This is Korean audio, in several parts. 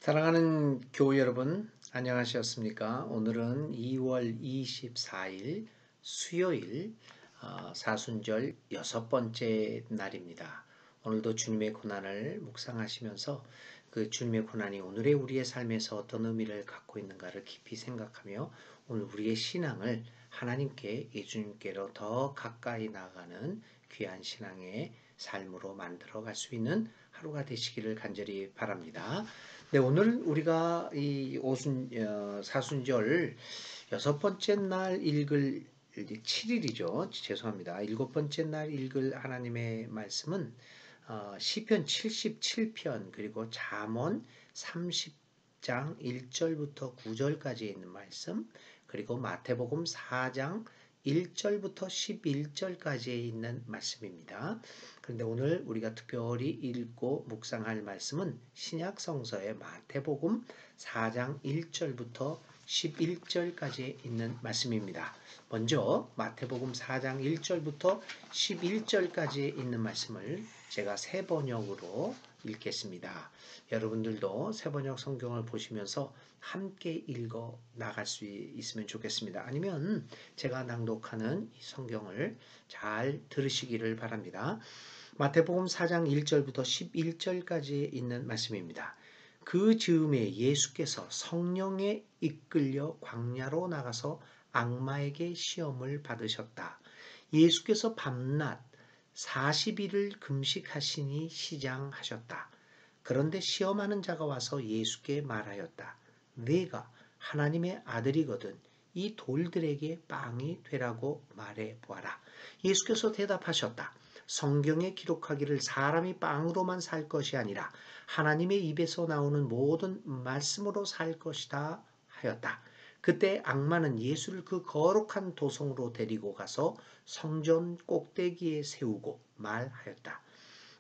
사랑하는 교우 여러분, 안녕하셨습니까? 오늘은 2월 24일 수요일 사순절 6번째 날입니다. 오늘도 주님의 고난을 묵상하시면서 그 주님의 고난이 오늘의 우리의 삶에서 어떤 의미를 갖고 있는가를 깊이 생각하며 오늘 우리의 신앙을 하나님께 예수님께로 더 가까이 나아가는 귀한 신앙의 삶으로 만들어 갈 수 있는 하루가 되시기를 간절히 바랍니다. 네, 오늘 우리가 이 사순절 6번째 날 읽을 7일이죠. 죄송합니다. 7번째 날 읽을 하나님의 말씀은 시편 77편 그리고 잠언 30장 1절부터 9절까지 있는 말씀, 그리고 마태복음 4장 1절부터 11절까지 있는 말씀입니다. 그런데 오늘 우리가 특별히 읽고 묵상할 말씀은 신약 성서의 마태복음 4장 1절부터 11절까지 있는 말씀입니다. 먼저 마태복음 4장 1절부터 11절까지 있는 말씀을 제가 새 번역으로 읽겠습니다. 여러분들도 새 번역 성경을 보시면서 함께 읽어 나갈 수 있으면 좋겠습니다. 아니면 제가 낭독하는 이 성경을 잘 들으시기를 바랍니다. 마태복음 4장 1절부터 11절까지 있는 말씀입니다. 그 즈음에 예수께서 성령에 이끌려 광야로 나가서 악마에게 시험을 받으셨다. 예수께서 밤낮 40일을 금식하시니 시장하셨다. 그런데 시험하는 자가 와서 예수께 말하였다. 네가 하나님의 아들이거든 이 돌들에게 빵이 되라고 말해 보아라. 예수께서 대답하셨다. 성경에 기록하기를 사람이 빵으로만 살 것이 아니라 하나님의 입에서 나오는 모든 말씀으로 살 것이다 하였다. 그때 악마는 예수를 그 거룩한 도성으로 데리고 가서 성전 꼭대기에 세우고 말하였다.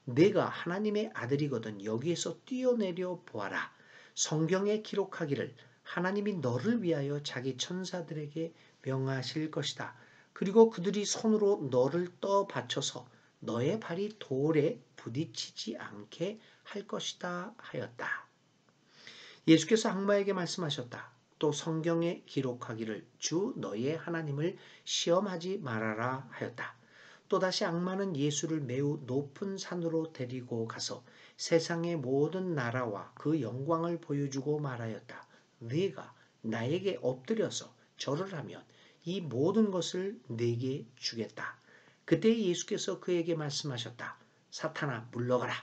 내가 하나님의 아들이거든 여기에서 뛰어내려 보아라. 성경에 기록하기를 하나님이 너를 위하여 자기 천사들에게 명하실 것이다. 그리고 그들이 손으로 너를 떠 받쳐서 너의 발이 돌에 부딪히지 않게 할 것이다 하였다. 예수께서 악마에게 말씀하셨다. 또 성경에 기록하기를 주 너의 하나님을 시험하지 말아라 하였다. 또다시 악마는 예수를 매우 높은 산으로 데리고 가서 세상의 모든 나라와 그 영광을 보여주고 말하였다. 네가 나에게 엎드려서 절을 하면 이 모든 것을 네게 주겠다. 그때 예수께서 그에게 말씀하셨다. 사탄아 물러가라.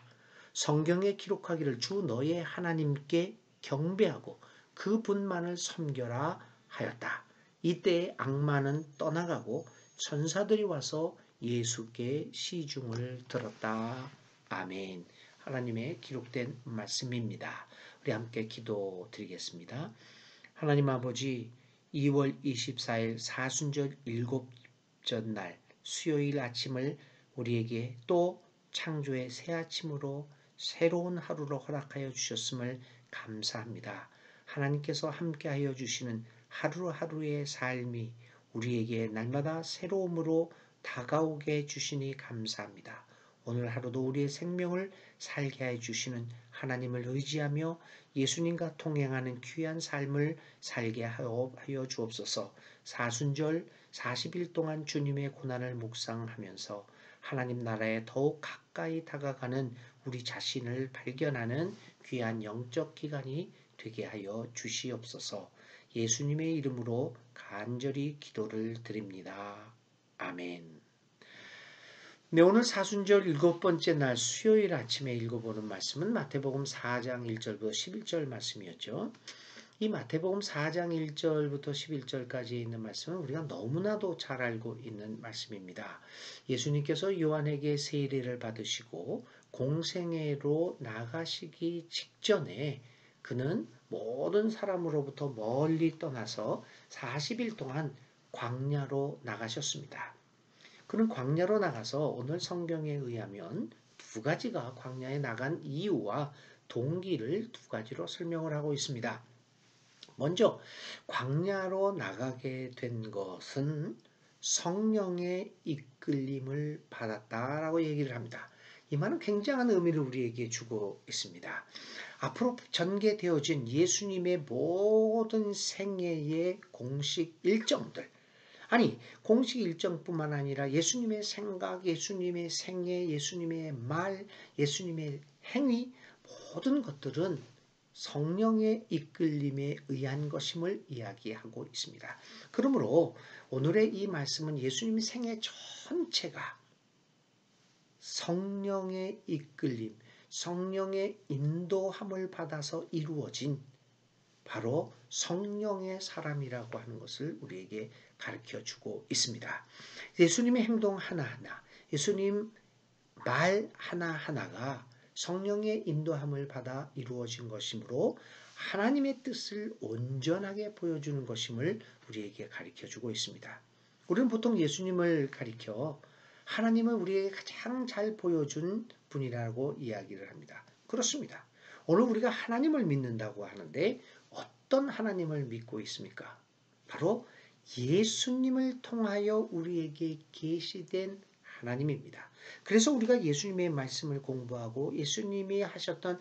성경에 기록하기를 주 너의 하나님께 경배하고 그 분만을 섬겨라 하였다. 이때 악마는 떠나가고 천사들이 와서 예수께 시중을 들었다. 아멘. 하나님의 기록된 말씀입니다. 우리 함께 기도 드리겠습니다. 하나님 아버지, 2월 24일 사순절 7째 날 수요일 아침을 우리에게 또 창조의 새 아침으로 새로운 하루로 허락하여 주셨음을 감사합니다. 하나님께서 함께하여 주시는 하루하루의 삶이 우리에게 날마다 새로움으로 다가오게 해주시니 감사합니다. 오늘 하루도 우리의 생명을 살게 해주시는 하나님을 의지하며 예수님과 동행하는 귀한 삶을 살게 하여 주옵소서. 사순절 40일 동안 주님의 고난을 묵상하면서 하나님 나라에 더욱 가까이 다가가는 우리 자신을 발견하는 귀한 영적 기간이 되게 하여 주시옵소서. 예수님의 이름으로 간절히 기도를 드립니다. 아멘. 네, 오늘 사순절 7번째 날 수요일 아침에 읽어보는 말씀은 마태복음 4장 1절부터 11절 말씀이었죠. 이 마태복음 4장 1절부터 11절까지 있는 말씀은 우리가 너무나도 잘 알고 있는 말씀입니다. 예수님께서 요한에게 세례를 받으시고 공생애로 나가시기 직전에 그는 모든 사람으로부터 멀리 떠나서 40일 동안 광야로 나가셨습니다. 그는 광야로 나가서 오늘 성경에 의하면 두 가지가 광야에 나간 이유와 동기를 두 가지로 설명을 하고 있습니다. 먼저 광야로 나가게 된 것은 성령의 이끌림을 받았다라고 얘기를 합니다. 이 말은 굉장한 의미를 우리에게 주고 있습니다. 앞으로 전개되어진 예수님의 모든 생애의 공식 일정들, 아니 공식 일정뿐만 아니라 예수님의 생각, 예수님의 생애, 예수님의 말, 예수님의 행위, 모든 것들은 성령의 이끌림에 의한 것임을 이야기하고 있습니다. 그러므로 오늘의 이 말씀은 예수님의 생애 전체가 성령의 이끌림, 성령의 인도함을 받아서 이루어진 바로 성령의 사람이라고 하는 것을 우리에게 가르쳐 주고 있습니다. 예수님의 행동 하나하나, 예수님 말 하나하나가 성령의 인도함을 받아 이루어진 것이므로 하나님의 뜻을 온전하게 보여주는 것임을 우리에게 가르쳐 주고 있습니다. 우리는 보통 예수님을 가리켜 하나님을 우리에게 가장 잘 보여준 분이라고 이야기를 합니다. 그렇습니다. 오늘 우리가 하나님을 믿는다고 하는데 어떤 하나님을 믿고 있습니까? 바로 예수님을 통하여 우리에게 계시된 하나님입니다. 그래서 우리가 예수님의 말씀을 공부하고 예수님이 하셨던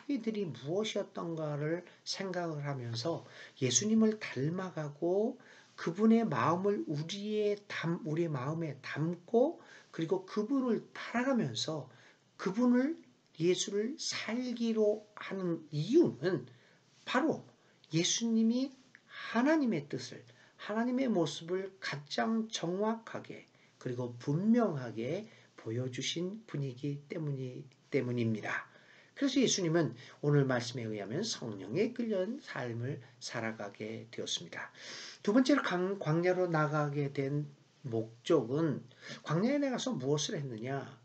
행위들이 무엇이었던가를 생각을 하면서 예수님을 닮아가고 그분의 마음을 우리의 마음에 담고 그리고 그분을 따라가면서 그분을 예수를 살기로 하는 이유는 바로 예수님이 하나님의 뜻을, 하나님의 모습을 가장 정확하게 그리고 분명하게 보여주신 분이기 때문입니다. 그래서 예수님은 오늘 말씀에 의하면 성령에 끌려 삶을 살아가게 되었습니다. 두 번째로 광야로 나가게 된 목적은 광야에 나가서 무엇을 했느냐?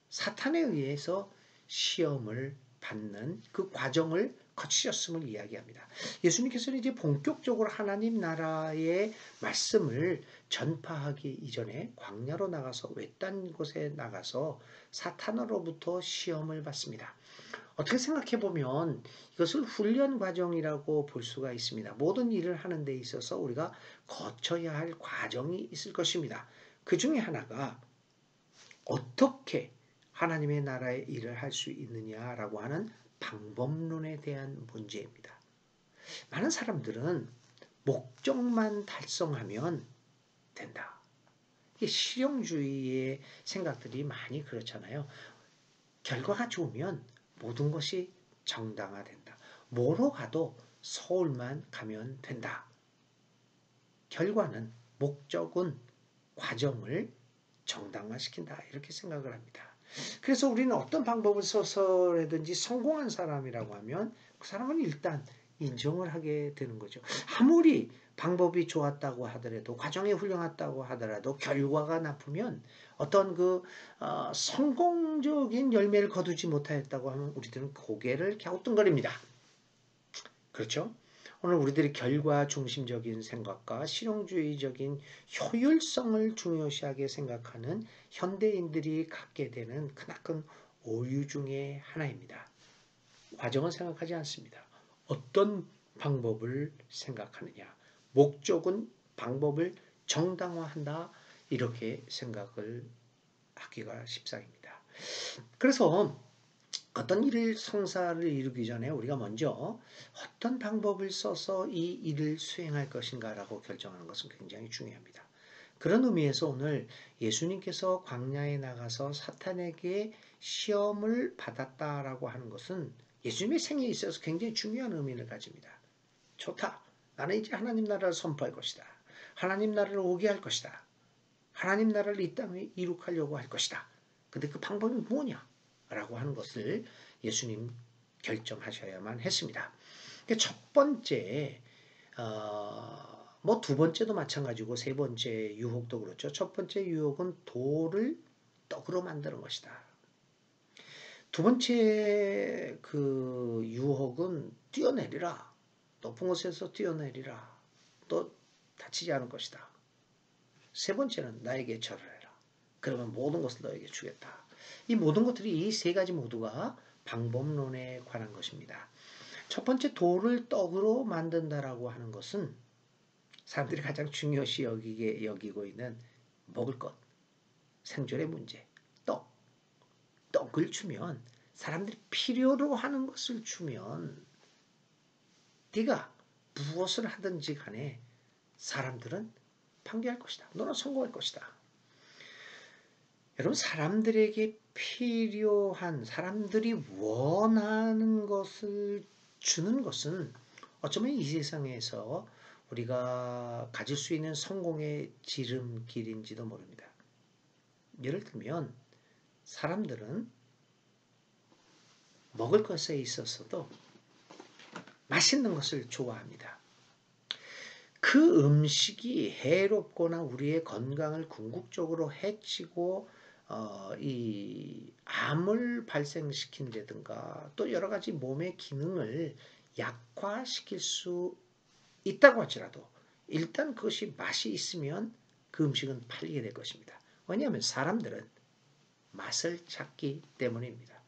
사탄에 의해서 시험을 받는 그 과정을 거치셨음을 이야기합니다. 예수님께서는 이제 본격적으로 하나님 나라의 말씀을 전파하기 이전에 광야로 나가서 외딴 곳에 나가서 사탄으로부터 시험을 받습니다. 어떻게 생각해 보면 이것을 훈련 과정이라고 볼 수가 있습니다. 모든 일을 하는 데 있어서 우리가 거쳐야 할 과정이 있을 것입니다. 그 중에 하나가 어떻게 하나님의 나라의 일을 할 수 있느냐라고 하는 방법론에 대한 문제입니다. 많은 사람들은 목적만 달성하면 된다. 이게 실용주의의 생각들이 많이 그렇잖아요. 결과가 좋으면 모든 것이 정당화된다. 뭐로 가도 서울만 가면 된다. 결과는, 목적은 과정을 정당화시킨다. 이렇게 생각을 합니다. 그래서 우리는 어떤 방법을 써서라든지 성공한 사람이라고 하면 그 사람은 일단 인정을 하게 되는 거죠. 아무리 방법이 좋았다고 하더라도 과정이 훌륭했다고 하더라도 결과가 나쁘면 어떤 성공적인 열매를 거두지 못하였다고 하면 우리들은 고개를 갸우뚱거립니다. 그렇죠? 오늘 우리들이 결과 중심적인 생각과 실용주의적인 효율성을 중요시하게 생각하는 현대인들이 갖게 되는 크나큰 오류 중에 하나입니다. 과정은 생각하지 않습니다. 어떤 방법을 생각하느냐. 목적은 방법을 정당화한다. 이렇게 생각을 하기가 십상입니다. 그래서 어떤 일을 성사를 이루기 전에 우리가 먼저 어떤 방법을 써서 이 일을 수행할 것인가라고 결정하는 것은 굉장히 중요합니다. 그런 의미에서 오늘 예수님께서 광야에 나가서 사탄에게 시험을 받았다라고 하는 것은 예수님의 생애에 있어서 굉장히 중요한 의미를 가집니다. 좋다. 나는 이제 하나님 나라를 선포할 것이다. 하나님 나라를 오게 할 것이다. 하나님 나라를 이 땅에 이룩하려고 할 것이다. 근데 그 방법이 뭐냐? 라고 하는 것을 예수님 결정하셔야만 했습니다. 첫 번째, 두 번째도 마찬가지고 세 번째 유혹도 그렇죠. 첫 번째 유혹은 돌을 떡으로 만드는 것이다. 두 번째 그 유혹은 뛰어내리라. 높은 곳에서 뛰어내리라. 또 다치지 않을 것이다. 세 번째는 나에게 절을 해라. 그러면 모든 것을 너에게 주겠다. 이 모든 것들이 이 세 가지 모두가 방법론에 관한 것입니다. 첫 번째 돌을 떡으로 만든다라고 하는 것은 사람들이 가장 중요시 여기고 있는 먹을 것, 생존의 문제, 떡. 떡을 주면, 사람들이 필요로 하는 것을 주면 네가 무엇을 하든지 간에 사람들은 판결할 것이다. 너는 성공할 것이다. 여러분, 사람들에게 필요한, 사람들이 원하는 것을 주는 것은 어쩌면 이 세상에서 우리가 가질 수 있는 성공의 지름길인지도 모릅니다. 예를 들면 사람들은 먹을 것에 있어서도 맛있는 것을 좋아합니다. 그 음식이 해롭거나 우리의 건강을 궁극적으로 해치고 이 암을 발생시킨다든가 또 여러 가지 몸의 기능을 약화시킬 수 있다고 할지라도 일단 그것이 맛이 있으면 그 음식은 팔리게 될 것입니다. 왜냐하면 사람들은 맛을 찾기 때문입니다.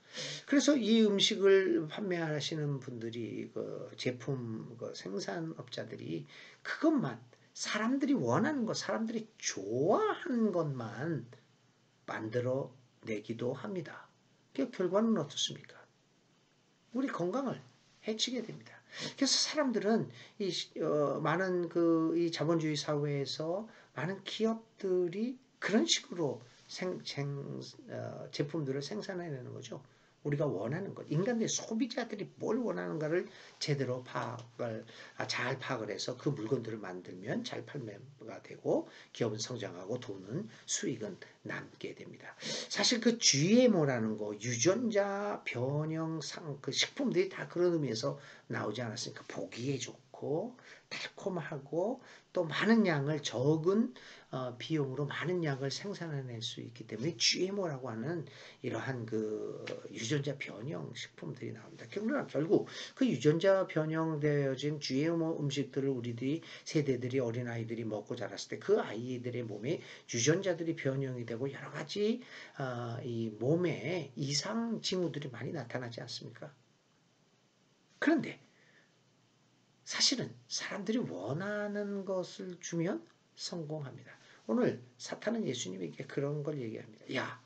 그래서 이 음식을 판매하시는 분들이 그 제품 그 생산업자들이 그것만 사람들이 원하는 것, 사람들이 좋아하는 것만 만들어 내기도 합니다. 그 결과는 어떻습니까? 우리 건강을 해치게 됩니다. 그래서 사람들은 많은 이 자본주의 사회에서 많은 기업들이 그런 식으로 제품들을 생산해내는 거죠. 우리가 원하는 것, 인간들 소비자들이 뭘 원하는가를 제대로 잘 파악을 해서 그 물건들을 만들면 잘 판매가 되고 기업은 성장하고 돈은 수익은 남게 됩니다. 사실 그 GMO라는 거, 유전자 변형 그 식품들이 다 그런 의미에서 나오지 않았습니까? 보기에 좋고 달콤하고 또 많은 양을 적은 비용으로 많은 양을 생산해낼 수 있기 때문에 GMO라고 하는 이러한 그 유전자 변형 식품들이 나옵니다. 그러나 결국 그 유전자 변형되어진 GMO 음식들을 우리들이 세대들이 어린아이들이 먹고 자랐을 때 그 아이들의 몸에 유전자들이 변형이 되고 여러 가지 이 몸에 이상 징후들이 많이 나타나지 않습니까? 그런데 사실은 사람들이 원하는 것을 주면 성공합니다. 오늘 사탄은 예수님에게 그런 걸 얘기합니다. 야,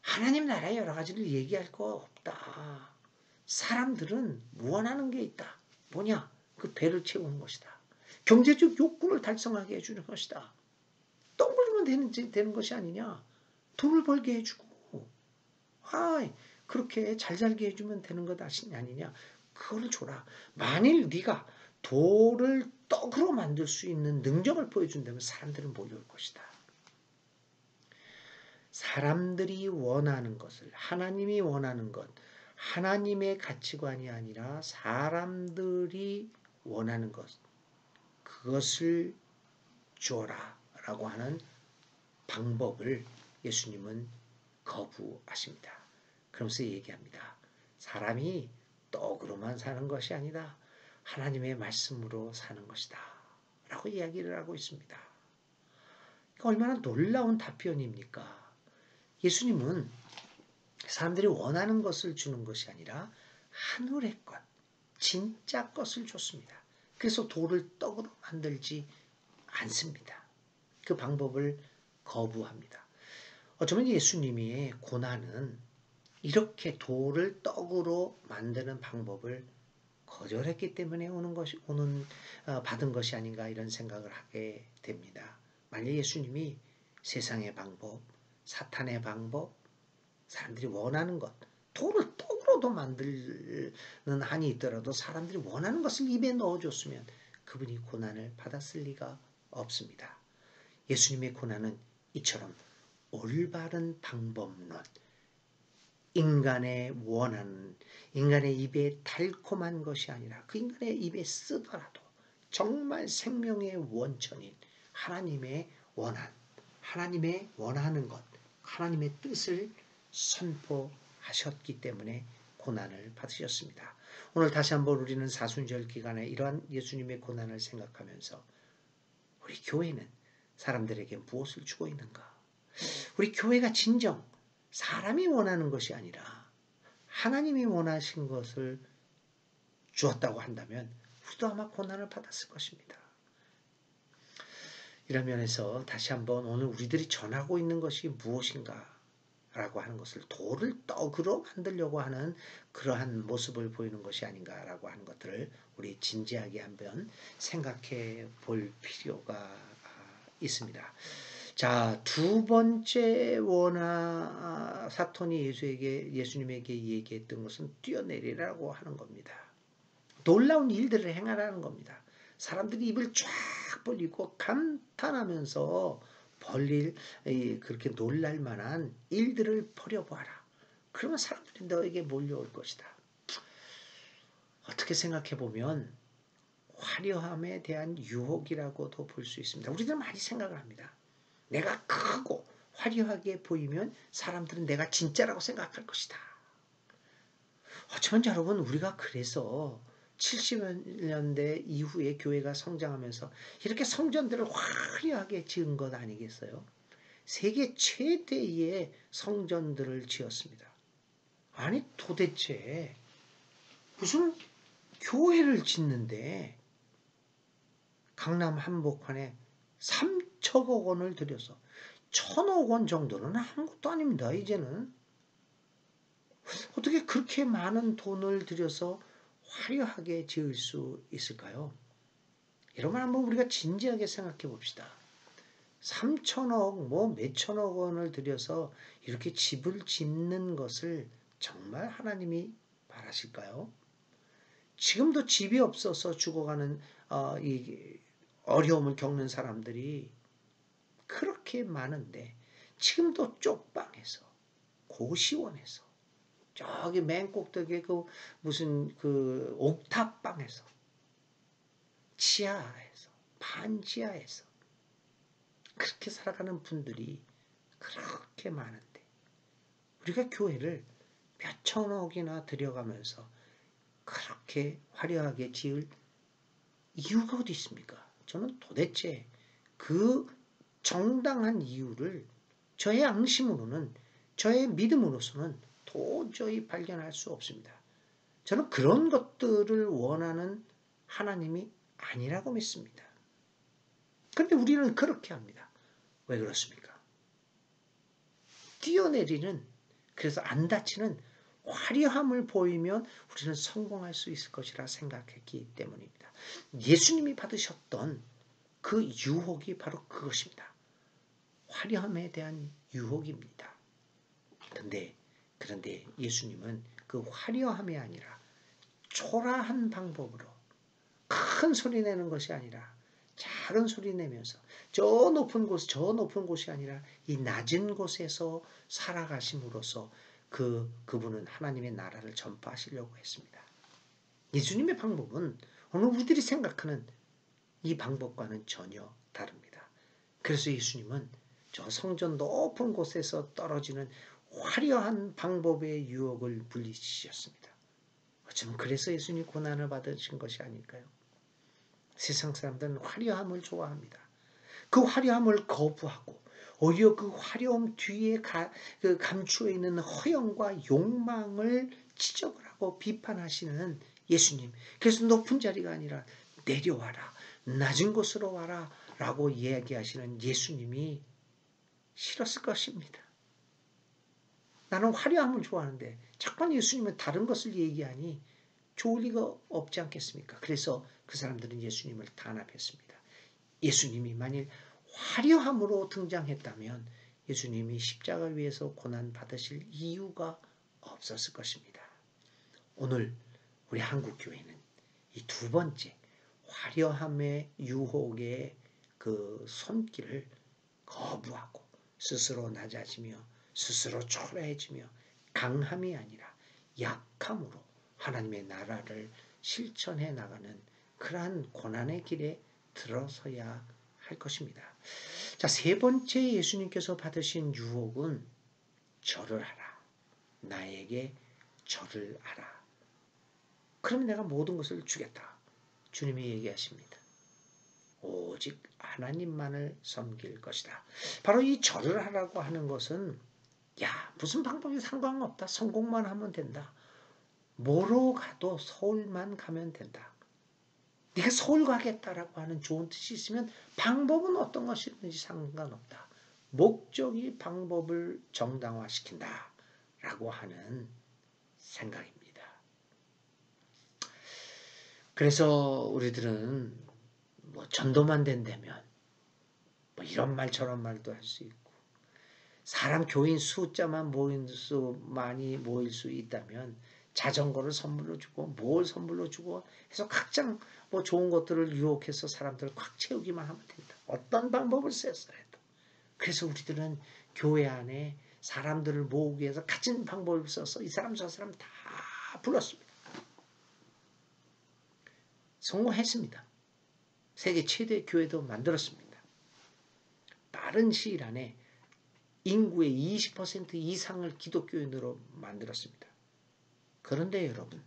하나님 나라의 여러 가지를 얘기할 거 없다. 사람들은 원하는 게 있다. 뭐냐? 그 배를 채우는 것이다. 경제적 욕구를 달성하게 해주는 것이다. 떡을 주면 되는 것이 아니냐? 돈을 벌게 해주고, 그렇게 잘 살게 해주면 되는 것 아니냐? 그거를 줘라. 만일 네가 돌을 떡으로 만들 수 있는 능력을 보여준다면 사람들은 몰려올 것이다. 사람들이 원하는 것을, 하나님이 원하는 것, 하나님의 가치관이 아니라 사람들이 원하는 것, 그것을 줘라 라고 하는 방법을 예수님은 거부하십니다. 그러면서 얘기합니다. 사람이 떡으로만 사는 것이 아니다. 하나님의 말씀으로 사는 것이다. 라고 이야기를 하고 있습니다. 얼마나 놀라운 답변입니까? 예수님은 사람들이 원하는 것을 주는 것이 아니라 하늘의 것, 진짜 것을 줬습니다. 그래서 돌을 떡으로 만들지 않습니다. 그 방법을 거부합니다. 어쩌면 예수님의 고난은 이렇게 돌을 떡으로 만드는 방법을 거절했기 때문에 받은 것이 아닌가 이런 생각을 하게 됩니다. 만약 예수님이 세상의 방법, 사탄의 방법, 사람들이 원하는 것, 돌을 떡으로도 만드는 한이 있더라도 사람들이 원하는 것을 입에 넣어줬으면 그분이 고난을 받았을 리가 없습니다. 예수님의 고난은 이처럼 올바른 방법론, 인간의 원하는, 인간의 입에 달콤한 것이 아니라 그 인간의 입에 쓰더라도 정말 생명의 원천인 하나님의 원한, 하나님의 원하는 것, 하나님의 뜻을 선포하셨기 때문에 고난을 받으셨습니다. 오늘 다시 한번 우리는 사순절 기간에 이러한 예수님의 고난을 생각하면서 우리 교회는 사람들에게 무엇을 주고 있는가? 우리 교회가 진정 사람이 원하는 것이 아니라 하나님이 원하신 것을 주었다고 한다면 우리도 아마 고난을 받았을 것입니다. 이런 면에서 다시 한번 오늘 우리들이 전하고 있는 것이 무엇인가 라고 하는 것을 돌을 떡으로 만들려고 하는 그러한 모습을 보이는 것이 아닌가라고 하는 것들을 우리 진지하게 한번 생각해 볼 필요가 있습니다. 자, 두 번째 사탄이 예수님에게 얘기했던 것은 뛰어내리라고 하는 겁니다. 놀라운 일들을 행하라는 겁니다. 사람들이 입을 쫙 벌리고 감탄하면서 그렇게 놀랄 만한 일들을 벌여보아라. 그러면 사람들이 너에게 몰려올 것이다. 어떻게 생각해 보면 화려함에 대한 유혹이라고도 볼 수 있습니다. 우리들 많이 생각을 합니다. 내가 크고 화려하게 보이면 사람들은 내가 진짜라고 생각할 것이다. 어쩌면 여러분, 우리가 그래서 70년대 이후에 교회가 성장하면서 이렇게 성전들을 화려하게 지은 것 아니겠어요? 세계 최대의 성전들을 지었습니다. 아니, 도대체 무슨 교회를 짓는데 강남 한복판에 3천억 원을 들여서 1,000억 원 정도는 아무것도 아닙니다. 이제는 어떻게 그렇게 많은 돈을 들여서 화려하게 지을 수 있을까요? 여러분, 한번 우리가 진지하게 생각해 봅시다. 3천억 몇천억 원을 들여서 이렇게 집을 짓는 것을 정말 하나님이 바라실까요? 지금도 집이 없어서 죽어가는 이 어려움을 겪는 사람들이 그렇게 많은데, 지금도 쪽방에서, 고시원에서, 저기 맨 꼭대기에 무슨 옥탑방에서, 지하에서, 반지하에서 그렇게 살아가는 분들이 그렇게 많은데, 우리가 교회를 몇천억이나 들여가면서 그렇게 화려하게 지을 이유가 어디 있습니까? 저는 도대체 그 정당한 이유를 저의 앙심으로는, 저의 믿음으로서는 도저히 발견할 수 없습니다. 저는 그런 것들을 원하는 하나님이 아니라고 믿습니다. 그런데 우리는 그렇게 합니다. 왜 그렇습니까? 뛰어내리는, 그래서 안 다치는 화려함을 보이면 우리는 성공할 수 있을 것이라 생각했기 때문입니다. 예수님이 받으셨던 그 유혹이 바로 그것입니다. 화려함에 대한 유혹입니다. 그런데 예수님은 그 화려함이 아니라 초라한 방법으로, 큰 소리 내는 것이 아니라 작은 소리 내면서 저 높은 곳이 아니라 이 낮은 곳에서 살아가심으로써 그분은 하나님의 나라를 전파하시려고 했습니다. 예수님의 방법은 오늘 우리들이 생각하는 이 방법과는 전혀 다릅니다. 그래서 예수님은 저 성전 높은 곳에서 떨어지는 화려한 방법의 유혹을 물리치셨습니다. 어쩌면 그래서 예수님이 고난을 받으신 것이 아닐까요? 세상 사람들은 화려함을 좋아합니다. 그 화려함을 거부하고 오히려 그 화려함 뒤에 감추어 있는 허영과 욕망을 지적을 하고 비판하시는 예수님. 그래서 높은 자리가 아니라 내려와라, 낮은 곳으로 와라 라고 이야기하시는 예수님이 싫었을 것입니다. 나는 화려함을 좋아하는데 자꾸 예수님은 다른 것을 얘기하니 좋을 리가 없지 않겠습니까? 그래서 그 사람들은 예수님을 탄압했습니다. 예수님이 만일 화려함으로 등장했다면 예수님이 십자가 위에서 고난 받으실 이유가 없었을 것입니다. 오늘 우리 한국교회는 이 두 번째 화려함의 유혹의 그 손길을 거부하고 스스로 낮아지며 스스로 초라해지며 강함이 아니라 약함으로 하나님의 나라를 실천해 나가는 그러한 고난의 길에 들어서야 할 것입니다. 자, 세 번째 예수님께서 받으신 유혹은 절을 하라. 나에게 절을 하라. 그러면 내가 모든 것을 주겠다. 주님이 얘기하십니다. 오직 하나님만을 섬길 것이다. 바로 이 절을 하라고 하는 것은 무슨 방법이 상관없다. 성공만 하면 된다. 뭐로 가도 서울만 가면 된다. 네가 서울 가겠다라고 하는 좋은 뜻이 있으면 방법은 어떤 것이든지 상관없다. 목적이 방법을 정당화시킨다 라고 하는 생각입니다. 그래서 우리들은 뭐 전도만 된다면 뭐 이런 말 저런 말도 할 수 있고, 사람 교인 숫자만 많이 모일 수 있다면 자전거를 선물로 주고 뭘 선물로 주고 해서 각장 뭐 좋은 것들을 유혹해서 사람들을 꽉 채우기만 하면 된다. 어떤 방법을 써서라도. 그래서 우리들은 교회 안에 사람들을 모으기 위해서 가진 방법을 써서 이 사람 저 사람 다 불렀습니다. 성공했습니다. 세계 최대 교회도 만들었습니다. 빠른 시일 안에 인구의 20% 이상을 기독교인으로 만들었습니다. 그런데 여러분,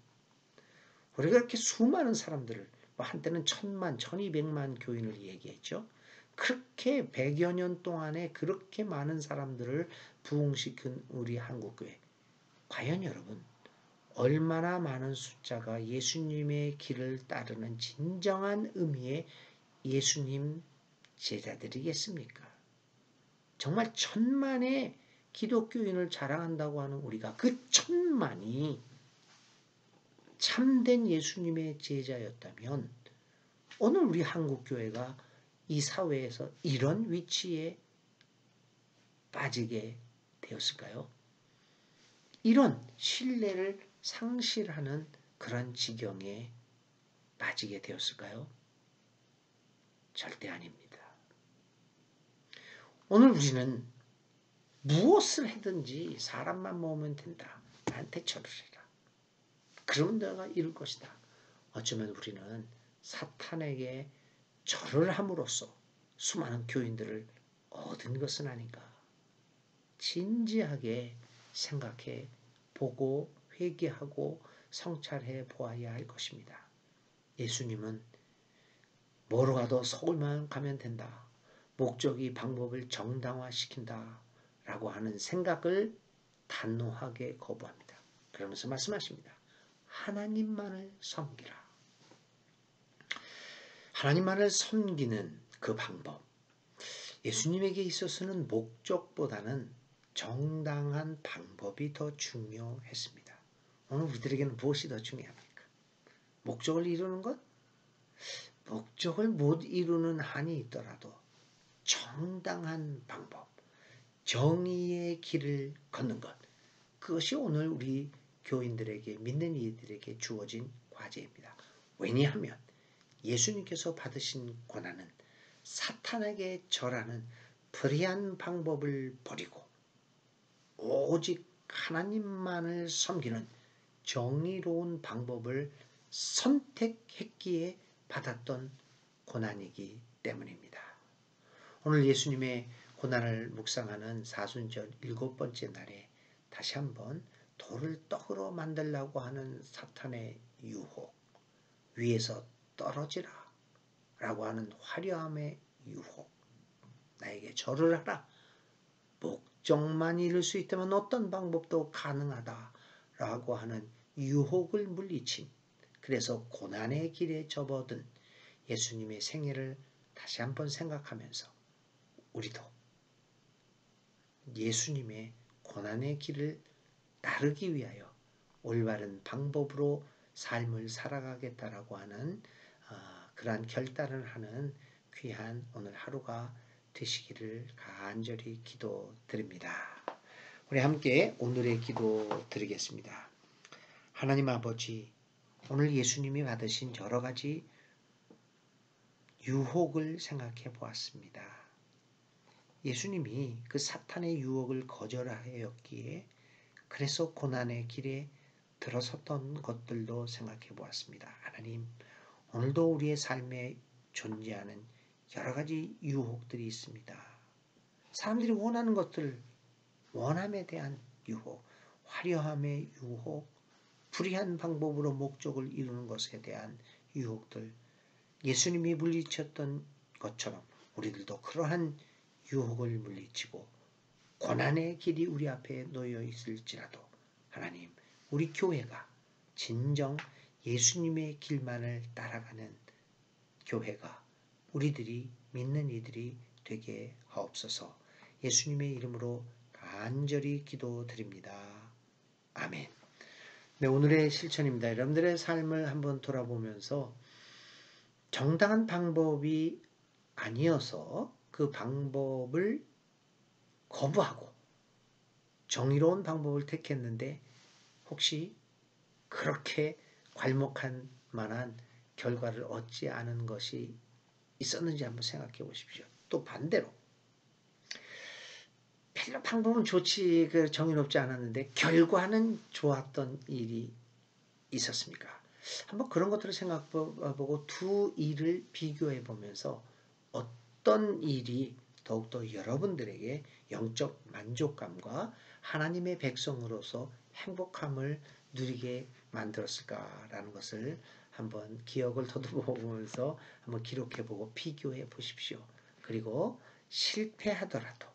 우리가 이렇게 수많은 사람들을, 한때는 1000만, 1200만 교인을 얘기했죠. 그렇게 100여 년 동안에 그렇게 많은 사람들을 부흥시킨 우리 한국교회. 과연 여러분, 얼마나 많은 숫자가 예수님의 길을 따르는 진정한 의미의 예수님 제자들이겠습니까? 정말 1000만의 기독교인을 자랑한다고 하는 우리가 그 1000만이 참된 예수님의 제자였다면 오늘 우리 한국교회가 이 사회에서 이런 위치에 빠지게 되었을까요? 이런 신뢰를 상실하는 그런 지경에 빠지게 되었을까요? 절대 아닙니다. 오늘 우리는 무엇을 하든지 사람만 모으면 된다. 나한테 절을 해라. 그러면 내가 이룰 것이다. 어쩌면 우리는 사탄에게 절을 함으로써 수많은 교인들을 얻은 것은 아닌가. 진지하게 생각해 보고 회개하고 성찰해 보아야 할 것입니다. 예수님은 뭐로 가도 서울만 가면 된다. 목적이 방법을 정당화시킨다. 라고 하는 생각을 단호하게 거부합니다. 그러면서 말씀하십니다. 하나님만을 섬기라. 하나님만을 섬기는 그 방법. 예수님에게 있어서는 목적보다는 정당한 방법이 더 중요했습니다. 오늘 우리들에게는 무엇이 더 중요합니까? 목적을 이루는 것? 목적을 못 이루는 한이 있더라도 정당한 방법, 정의의 길을 걷는 것. 그것이 오늘 우리 교인들에게, 믿는 이들에게 주어진 과제입니다. 왜냐하면 예수님께서 받으신 고난은 사탄에게 절하는 불의한 방법을 버리고 오직 하나님만을 섬기는 정의로운 방법을 선택했기에 받았던 고난이기 때문입니다. 오늘 예수님의 고난을 묵상하는 사순절 7번째 날에 다시 한번 돌을 떡으로 만들려고 하는 사탄의 유혹, 위에서 떨어지라 라고 하는 화려함의 유혹, 나에게 절을 하라, 목적만 이룰 수 있다면 어떤 방법도 가능하다 라고 하는 유혹을 물리친, 그래서 고난의 길에 접어든 예수님의 생애를 다시 한번 생각하면서 우리도 예수님의 고난의 길을 따르기 위하여 올바른 방법으로 삶을 살아가겠다라고 하는 그러한 결단을 하는 귀한 오늘 하루가 되시기를 간절히 기도드립니다. 우리 함께 오늘의 기도 드리겠습니다. 하나님 아버지, 오늘 예수님이 받으신 여러 가지 유혹을 생각해 보았습니다. 예수님이 그 사탄의 유혹을 거절하였기에 그래서 고난의 길에 들어섰던 것들도 생각해 보았습니다. 하나님, 오늘도 우리의 삶에 존재하는 여러 가지 유혹들이 있습니다. 사람들이 원하는 것들, 원함에 대한 유혹, 화려함의 유혹, 불의한 방법으로 목적을 이루는 것에 대한 유혹들, 예수님이 물리쳤던 것처럼 우리들도 그러한 유혹을 물리치고 고난의 길이 우리 앞에 놓여 있을지라도 하나님, 우리 교회가 진정 예수님의 길만을 따라가는 교회가 우리들이 믿는 이들이 되게 하옵소서. 예수님의 이름으로 간절히 기도드립니다. 아멘. 네, 오늘의 실천입니다. 여러분들의 삶을 한번 돌아보면서 정당한 방법이 아니어서 그 방법을 거부하고 정의로운 방법을 택했는데 혹시 그렇게 괄목한 만한 결과를 얻지 않은 것이 있었는지 한번 생각해 보십시오. 또 반대로 별로 방법은 좋지 정의롭지 않았는데 결과는 좋았던 일이 있었습니까? 한번 그런 것들을 생각해보고 두 일을 비교해 보면서 어떤 일이 더욱더 여러분들에게 영적 만족감과 하나님의 백성으로서 행복함을 누리게 만들었을까라는 것을 한번 기억을 더듬어보면서 한번 기록해보고 비교해 보십시오. 그리고 실패하더라도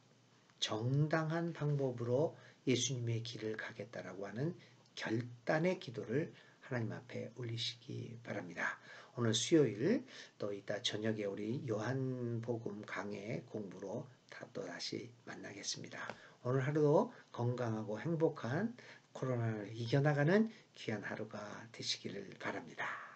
정당한 방법으로 예수님의 길을 가겠다라고 하는 결단의 기도를 하나님 앞에 올리시기 바랍니다. 오늘 수요일 또 이따 저녁에 우리 요한복음 강해 공부로 또다시 만나겠습니다. 오늘 하루도 건강하고 행복한 코로나를 이겨나가는 귀한 하루가 되시기를 바랍니다.